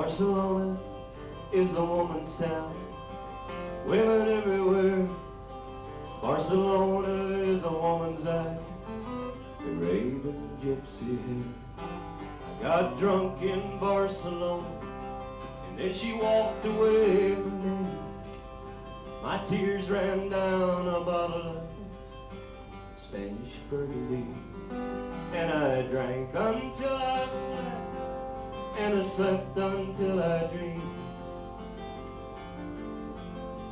Barcelona is a woman's town, women everywhere. Barcelona is a woman's eyes, the raven gypsy hair. I got drunk in Barcelona, and then she walked away from me. My tears ran down a bottle of Spanish Burgundy, and I drank until I slept, and I slept until I dreamed.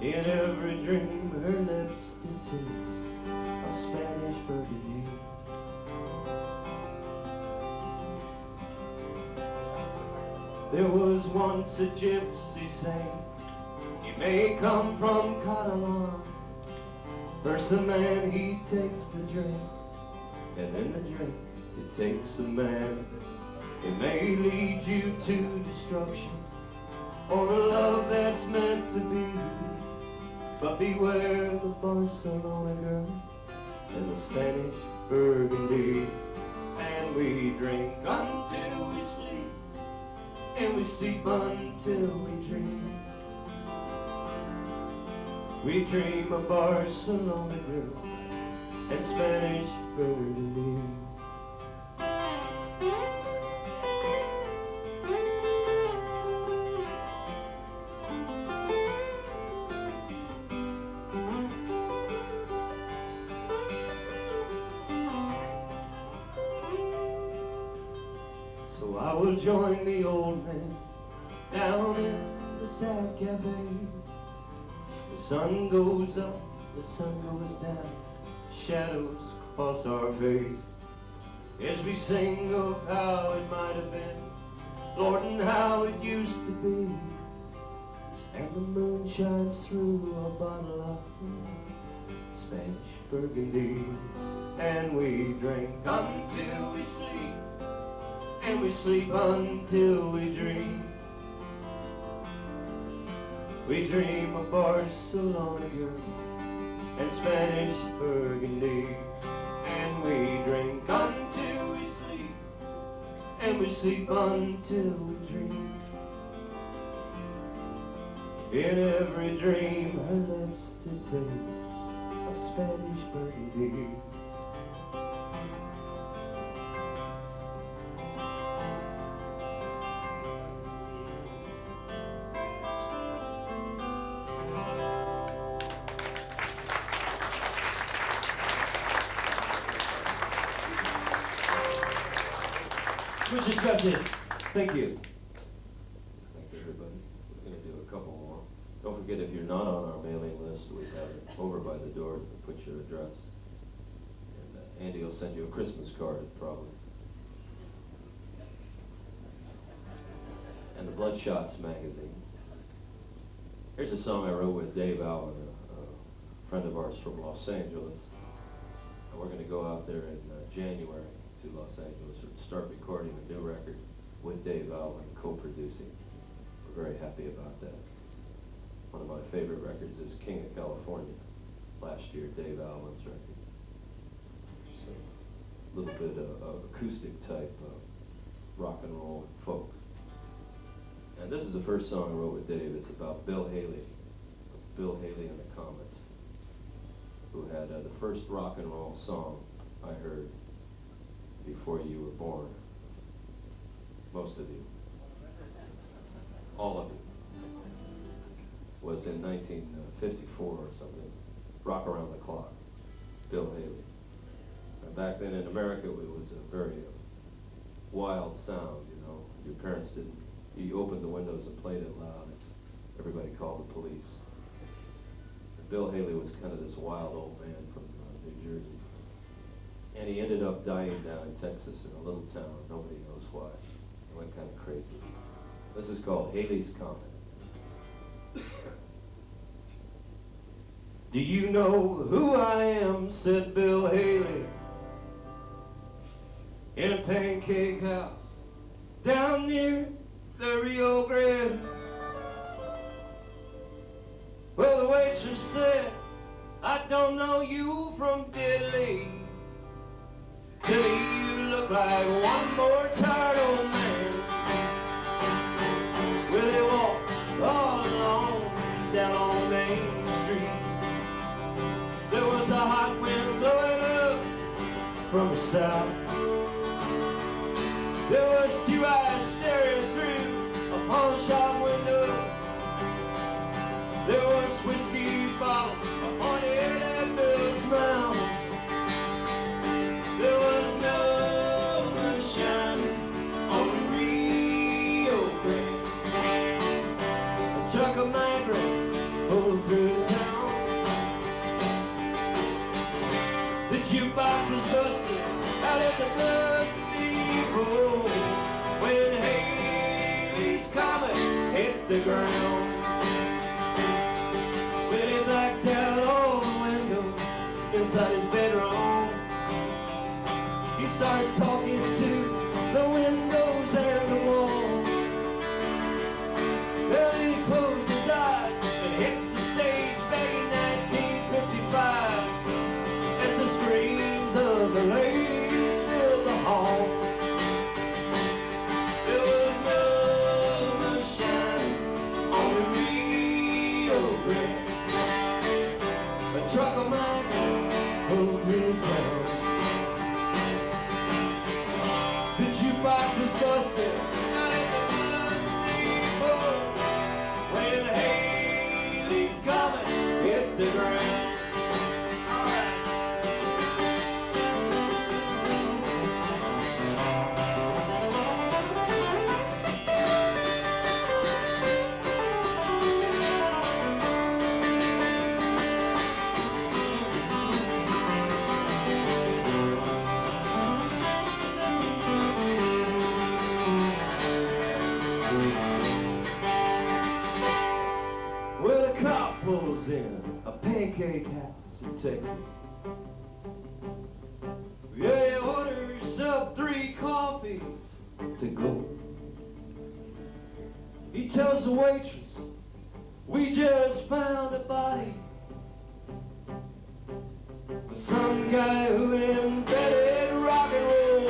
In every dream her lips did taste of Spanish Burgundy. There was once a gypsy saying, he may come from Catalan. First the man he takes the drink, and then the drink it takes the man. It may lead you to destruction, or a love that's meant to be. But beware the Barcelona girls and the Spanish Burgundy. And we drink until we sleep, and we sleep until we dream. We dream of Barcelona girls and Spanish Burgundy. So I will join the old men down in the sad cafes. The sun goes up, the sun goes down, shadows cross our face, as we sing of how it might have been, Lord, and how it used to be. And the moon shines through a bottle of Spanish Burgundy, and we drink until we sleep, and we sleep until we dream. We dream of Barcelona girls and Spanish Burgundy, and we drink until we sleep, and we sleep until we dream. In every dream her lips did taste of Spanish Burgundy. Muchas gracias. Thank you. Thank you, everybody. We're going to do a couple more. Don't forget, if you're not on our mailing list, we have it over by the door. You can put your address. And Andy will send you a Christmas card, probably. And the Bloodshots magazine. Here's a song I wrote with Dave Allen, a friend of ours from Los Angeles. And we're going to go out there in January to Los Angeles and start recording a new record with Dave Allen, co-producing. We're very happy about that. One of my favorite records is King of California, last year, Dave Allen's record. So a little bit of acoustic type rock and roll and folk. And this is the first song I wrote with Dave. It's about Bill Haley, of Bill Haley and the Comets, who had the first rock and roll song I heard before you were born. Most of you. All of you. Was in 1954 or something. Rock Around the Clock. Bill Haley. And back then in America it was a very wild sound, you know. Your parents didn't, you opened the windows and played it loud and everybody called the police. And Bill Haley was kind of this wild old man from New Jersey. And he ended up dying down in Texas in a little town. Nobody knows why. He went kind of crazy. This is called Haley's Comet. Do you know who I am, said Bill Haley, in a pancake house down near the Rio Grande. Well, the waitress said, I don't know you from diddly. To me you look like one more tired old man. from the south. There was two eyes staring through a pawn shop window. There was whiskey bottles pointed at Bill's mouth. There was no moonshine on the Rio Grande. A truck of migrants pulled through town. The jukebox was busted out at the bus depot when Haley's Comet hit the ground. When he blacked out all the windows inside his bedroom, he started talking to the windows and the wall. Then he closed his eyes and hit the stage back in 1955 as the screams of the ladies filled the hall. There was no moonshine on the Rio Grande. A truck of migrants pulled through town. The jukebox was busted out at the bus depot when Haley's Comet hit the ground. Well, a cop pulls in a pancake house in Texas. Yeah, he orders up 3 coffees to go. He tells the waitress, we just found a body of some guy who invented rock and roll.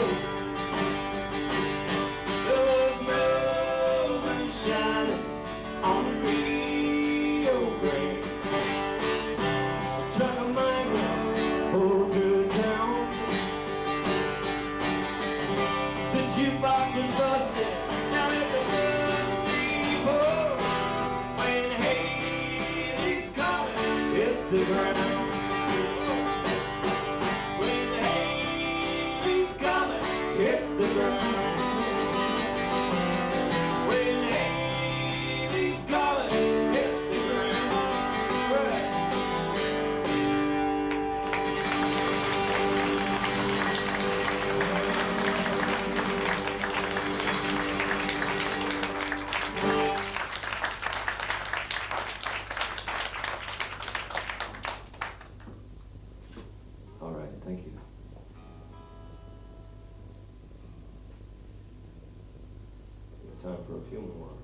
There was no moonshine on the Rio Grande. A truck of migrants pulled through town. The jukebox was busted down at the bus depot when Haley's Comet hit the ground. When Haley's Comet hit the ground. When Haley's Comet hit the ground. Right. All right, thank you. We have time for a few more.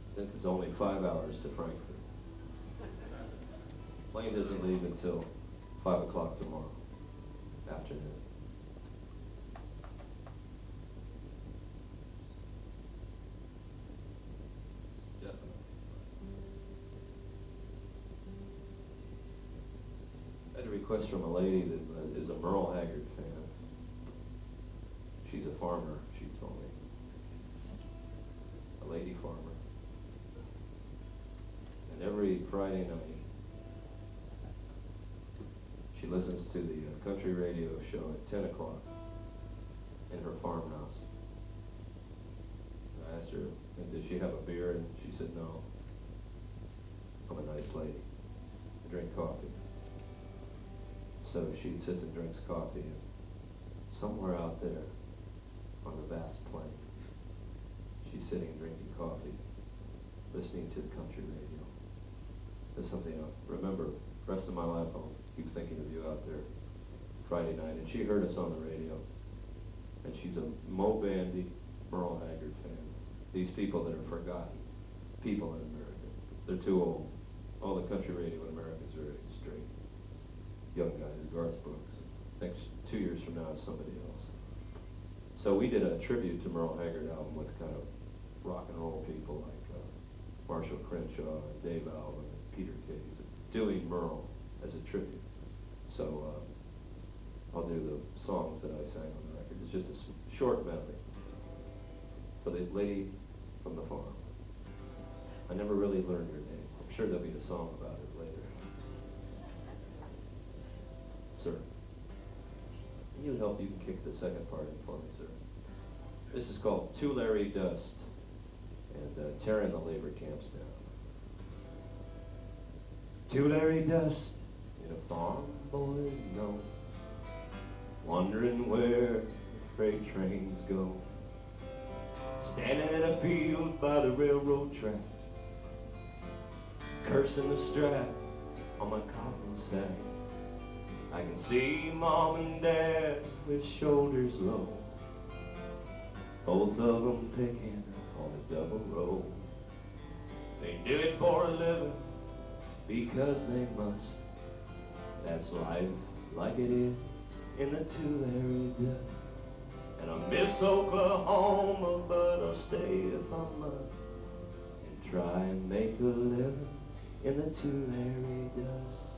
Since it's only 5 hours to Frankfurt. Plane doesn't leave until 5 o'clock tomorrow afternoon. Definitely. I had a request from a lady that is a Merle Haggard fan. She's a farmer, she told me. A lady farmer. And every Friday night, she listens to the country radio show at 10 o'clock in her farmhouse. And I asked her, and did she have a beer? And she said, no. I'm a nice lady. I drink coffee. So she sits and drinks coffee, and somewhere out there on the vast plains, she's sitting and drinking coffee, listening to the country radio. That's something I remember the rest of my life. I'll keep thinking of you out there Friday night. And she heard us on the radio, and she's a Mo Bandy, Merle Haggard fan. These people that are forgotten people in America. They're too old. All the country radio in America is very straight. Young guys, Garth Brooks. Next 2 years from now is somebody else. So we did a tribute to Merle Haggard album with kind of rock and roll people like Marshall Crenshaw and Dave Alvin and Peter Case, doing Merle as a tribute. So I'll do the songs that I sang on the record. It's just a short medley for the lady from the farm. I never really learned her name. I'm sure there'll be a song about it later. Sir, can you help? You can kick the second part in for me, sir. This is called Tulare Dust and Tearing the Labor Camps Down. Tulare dust in a farm boy's nose, wondering where the freight trains go. Standing in a field by the railroad tracks, cursing the strap on my cotton sack. I can see Mom and Dad with shoulders low, both of them picking on a double row. They do it for a living because they must. That's life like it is in the Tulare dust. And I miss Oklahoma, but I'll stay if I must, and try and make a living in the Tulare dust.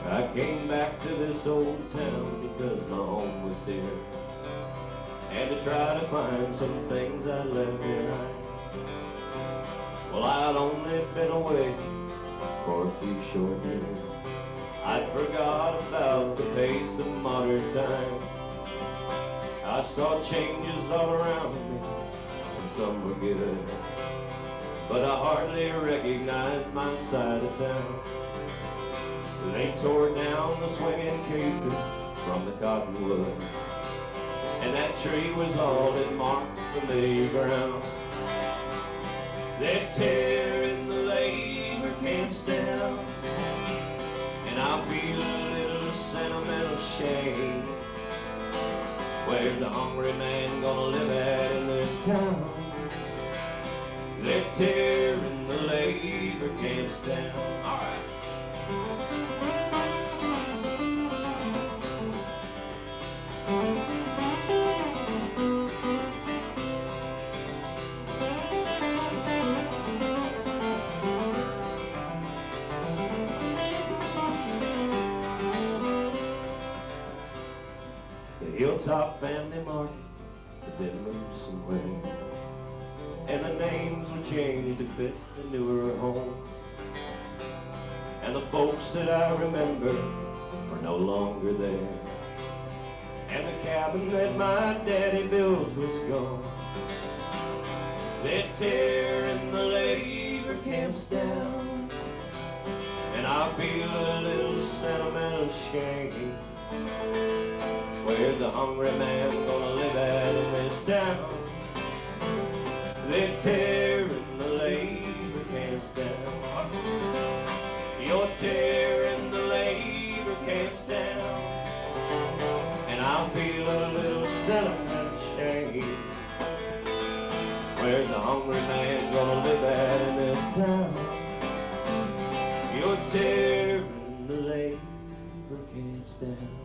I came back to this old town because my home was here, and to try to find some things I left behind. Well, I'd only been away for a few short years. I'd forgot about the pace of modern time. I saw changes all around me, and some were good, but I hardly recognized my side of town. They tore down the swinging casing from the cottonwood, and that tree was all that marked the lay ground. They're tearing the labor camps down, and I feel a little sentimental shame. Where's a hungry man gonna live at in this town? They're tearing the labor camps down. All right. The Hilltop Family Market has been moved somewhere, and the names were changed to fit the newer home. And the folks that I remember are no longer there, and the cabin that my daddy built was gone. They're tearing the labor camps down, and I feel a little sentimental shame. Where's a hungry man gonna live at in this town? They're tearing the labor camps down. You're tearing the labor camps down, and I feel a little sentimental shame. Where's a hungry man gonna live at in this town? You're tearing the labor camps down.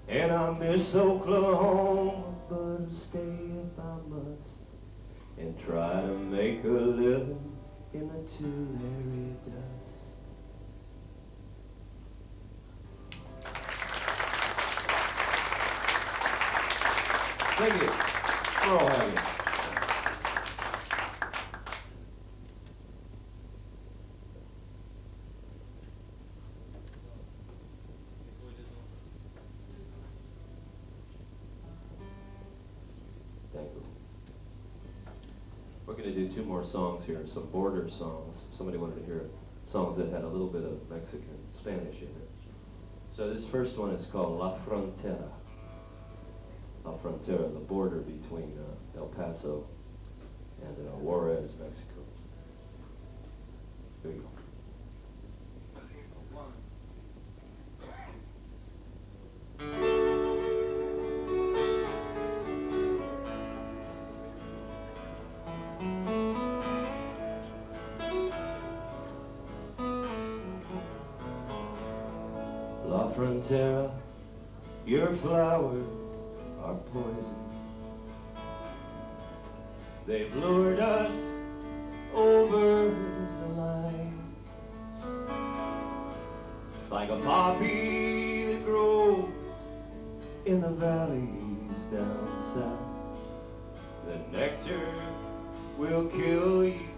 And I miss Oklahoma, but I'll stay if I must, and try to make a living in the Tulare dust. Thank you. We're all happy. Thank you. We're going to do two more songs here, some border songs. Somebody wanted to hear songs that had a little bit of Mexican Spanish in it. So this first one is called La Frontera. La Frontera, the border between El Paso and Juarez, Mexico. Here we go. La Frontera, your flowers are poison. They've lured us over the line. valleys down south. The nectar will kill you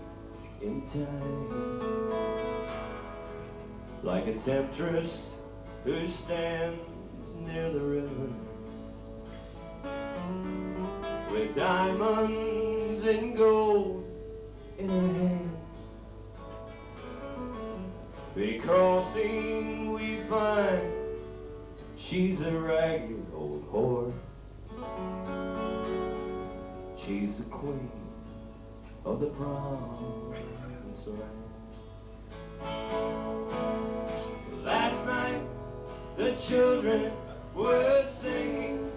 in time, like a temptress who stands near the river with diamonds and gold in her hand. Pretty crossing we find she's a ragged old whore. She's the queen of the promised land. Last night the children were singing.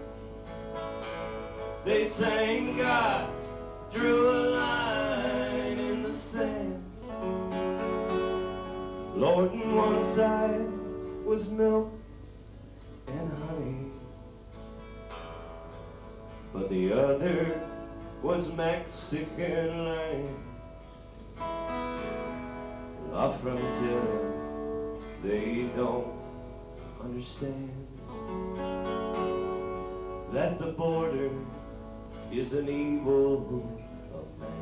They sang God drew a line in the sand. Lord, on one side was milk and honey, but the other was Mexican land. La Frontera, they don't understand that the border is an evil of man.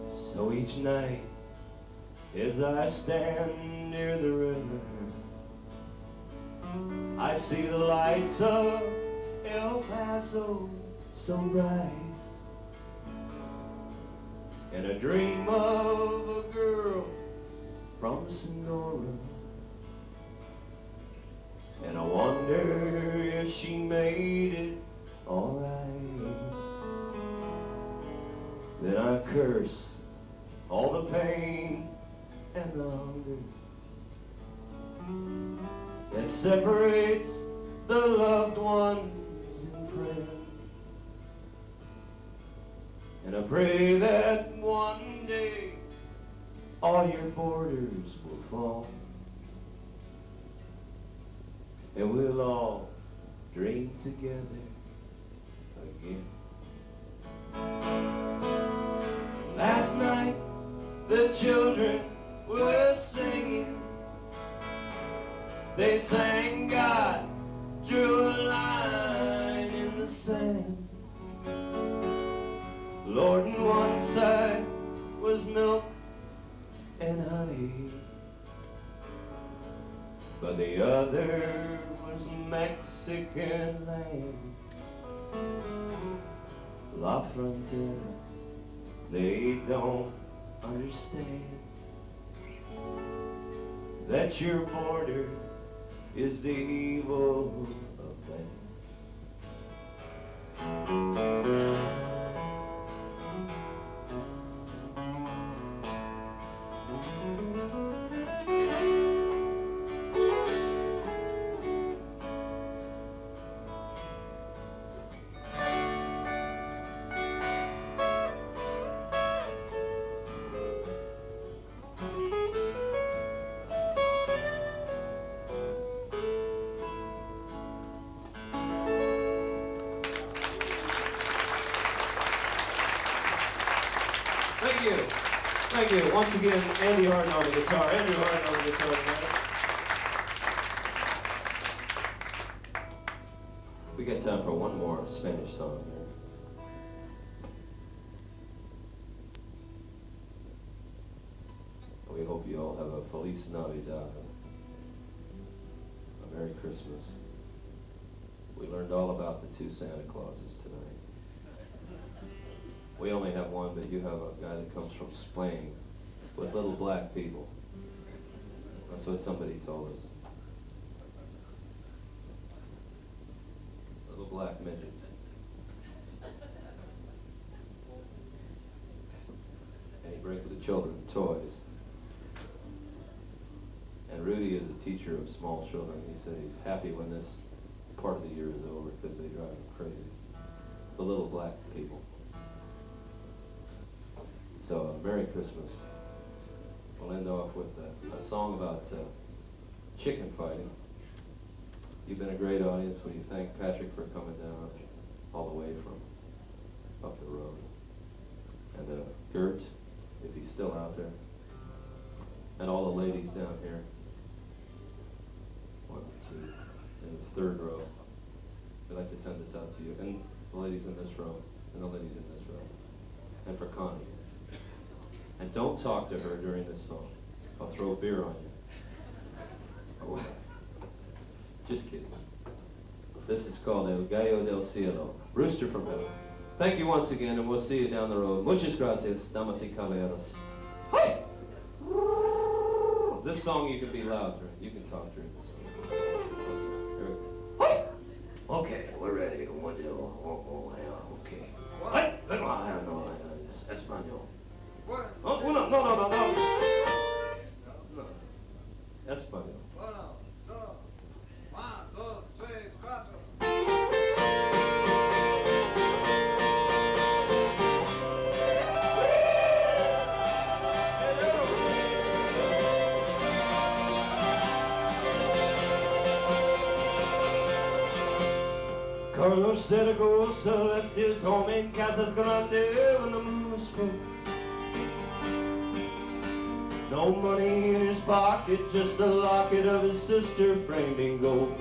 So each night, as I stand near the river, I see the lights of El Paso so bright, and I dream of a girl from Sonora, and I wonder if she made it alright. Then I curse all the pain and the hunger that separates the loved ones and friends, and I pray that one day all your borders will fall, and we'll all dream together again. Last night the children were singing. They sang God drew a line in the sand. Lord, on one side was milk and honey, but the other was Mexican land. La Frontera, they don't understand that your border is the evil of man. Thank you. Thank you. Once again, Andy Harden on the guitar. Andrew Harden on the guitar tonight. We got time for one more Spanish song here. We hope you all have a Feliz Navidad, a Merry Christmas. We learned all about the two Santa Clauses tonight. We only have one, but you have a guy that comes from Spain with little black people. That's what somebody told us. Little black midgets. And he brings the children toys. And Rudy is a teacher of small children. He said he's happy when this part of the year is over because they drive me crazy. The little black people. So, Merry Christmas. We'll end off with a song about chicken fighting. You've been a great audience. We thank Patrick for coming down all the way from up the road. And Gert, if he's still out there. And all the ladies down here. 1, 2, in the third row. We'd like to send this out to you. And the ladies in this row. And the ladies in this row. And for Connie. And don't talk to her during this song. I'll throw beer on you. Just kidding. This is called El Gallo del Cielo, Rooster from Heaven. Thank you once again, and we'll see you down the road. Muchas gracias, damas y caballeros. Hi! This song you can be loud during. You can talk during this song. Here we go. Hi! Okay, we're ready. Okay. Hi! No, it's Espanol. What? Oh, no. No. Espanol. 1, 2, 3, 4. Carlos Zaragoza left his home in Casas Grande when the moon was full. No money in his pocket, just a locket of his sister framed in gold.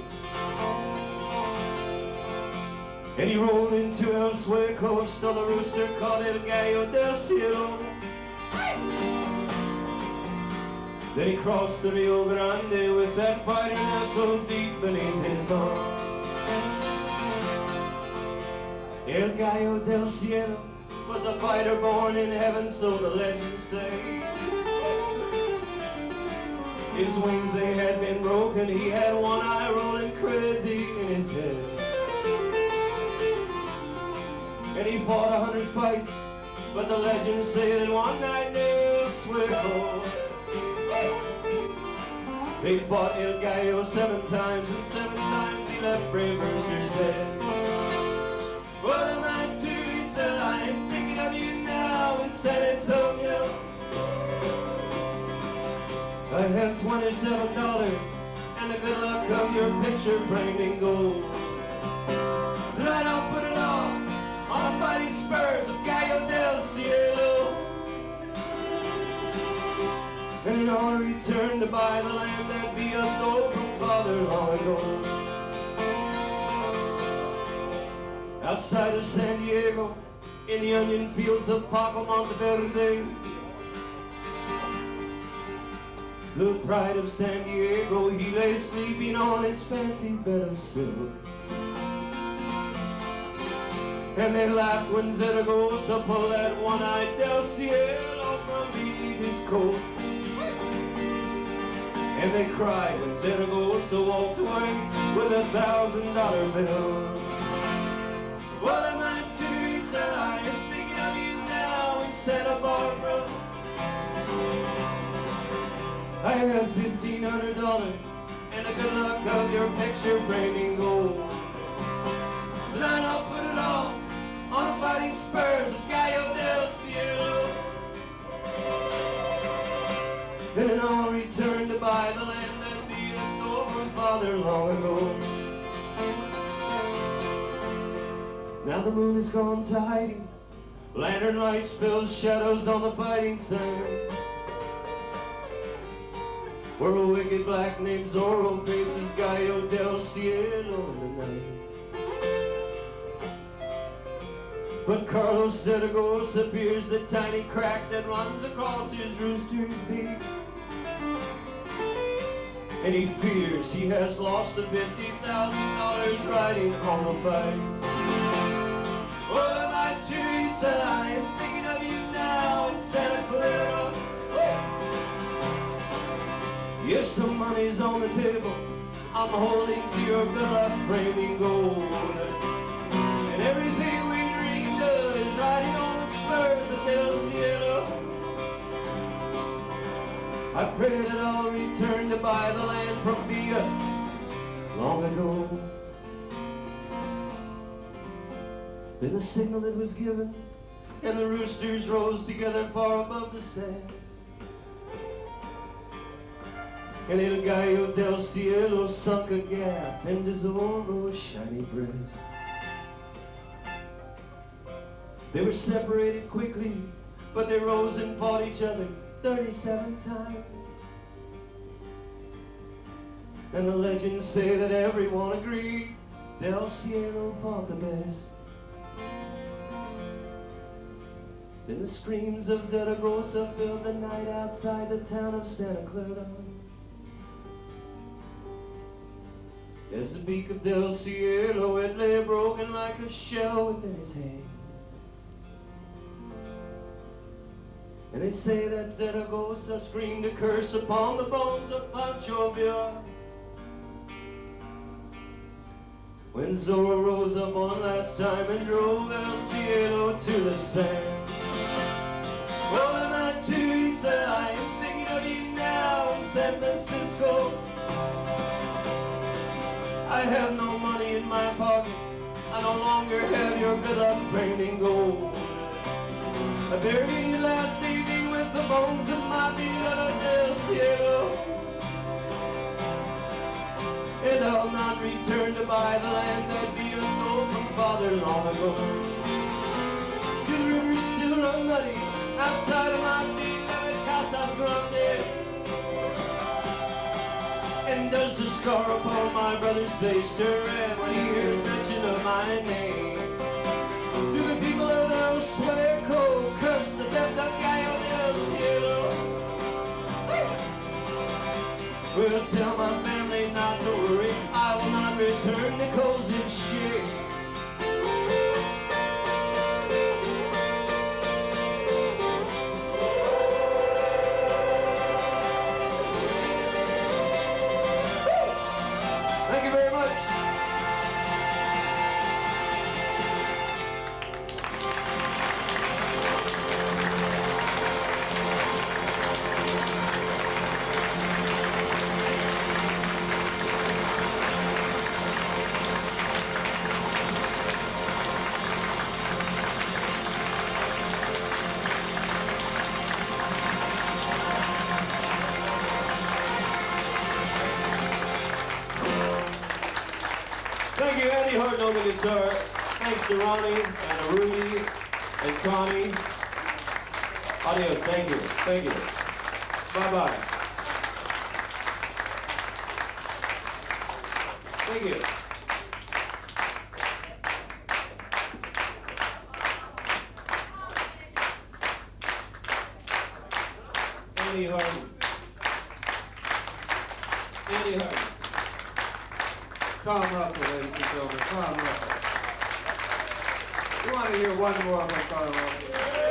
And he rolled into El Sueco, stole a rooster called El Gallo del Cielo. Then he crossed the Rio Grande with that fighter nestled deep beneath his arm. El Gallo del Cielo was a fighter born in heaven, so the legends say. His wings, they had been broken, he had one eye rolling crazy in his head. And he fought 100 fights, but the legends say that one night in El Sueco, they fought El Gallo 7 times, and 7 times he left brave roosters dead. What am I doing? He said, I am thinking of you now in San Antonio. I have $27 and the good luck of your picture framed in gold. Tonight I'll put it all on fighting spurs of Gallo del Cielo. And I'll return to buy the land that Villa stole from father long ago. Outside of San Diego, in the onion fields of Paco Monteverde, the pride of San Diego, he lay sleeping on his fancy bed of silk. And they laughed when Zaragoza pulled that one-eyed Del Cielo from beneath his coat. And they cried when Zaragoza walked away with $1,000 bill. What am I doing? He said, I am thinking of you now in Santa Barbara. I have $1,500 and the good luck of your picture framed in gold. Tonight I'll put it all on the fighting spurs of Gallo del Cielo. Then I'll return to buy the land that Villa stole from father long ago. Now the moon has gone to hiding, lantern light spills shadows on the fighting sand, where a wicked black named Zorro faces Gallo del Cielo in the night. But Carlos Zaragoza fears the tiny crack that runs across his rooster's beak. And he fears he has lost the $50,000 riding on the fight. What am I doing? He said, I am thinking of you now in Santa Clara. Yes, some money's on the table. I'm holding to your good luck framed in gold. And everything we dreamed of is riding on the spurs of Del Cielo. I pray that I'll return to buy the land from Villa long ago. Then the signal it was given, and the roosters rose together far above the sand. And El Gallo del Cielo sunk a gap into Zorro's shiny breast. They were separated quickly, but they rose and fought each other 37 times. And the legends say that everyone agreed Del Cielo fought the best. Then the screams of Zaragoza filled the night outside the town of Santa Clara, as the beak of Del Cielo it lay broken like a shell within his hand. And they say that Zaragoza screamed a curse upon the bones of Pancho Villa when Zorro rose up one last time and drove El Cielo to the sand. Well, I'm not too, he said, I am thinking of you now in San Francisco. I have no money in my pocket, I no longer have your good luck framed in gold. I buried you last evening with the bones of my beloved Del Cielo, and I'll not return to buy the land that beat us gold from father long ago. The rivers still run muddy outside of my beloved Casas Grande, and does the scar upon my brother's face turn red when he hears mention of my name? Do the people of El Sueco curse the death of Gallo del Cielo? Well, tell my family not to worry, I will not return to cozy shade. Thank you very much. Thank you, Andy Horton on the guitar. Thanks to Ronnie and Rudy and Connie. Adios, thank you, thank you. Bye-bye. Thank you. Andy Horton. Andy Horton. Tom Russell, ladies and gentlemen, Tom Russell. We want to hear one more from Tom Russell.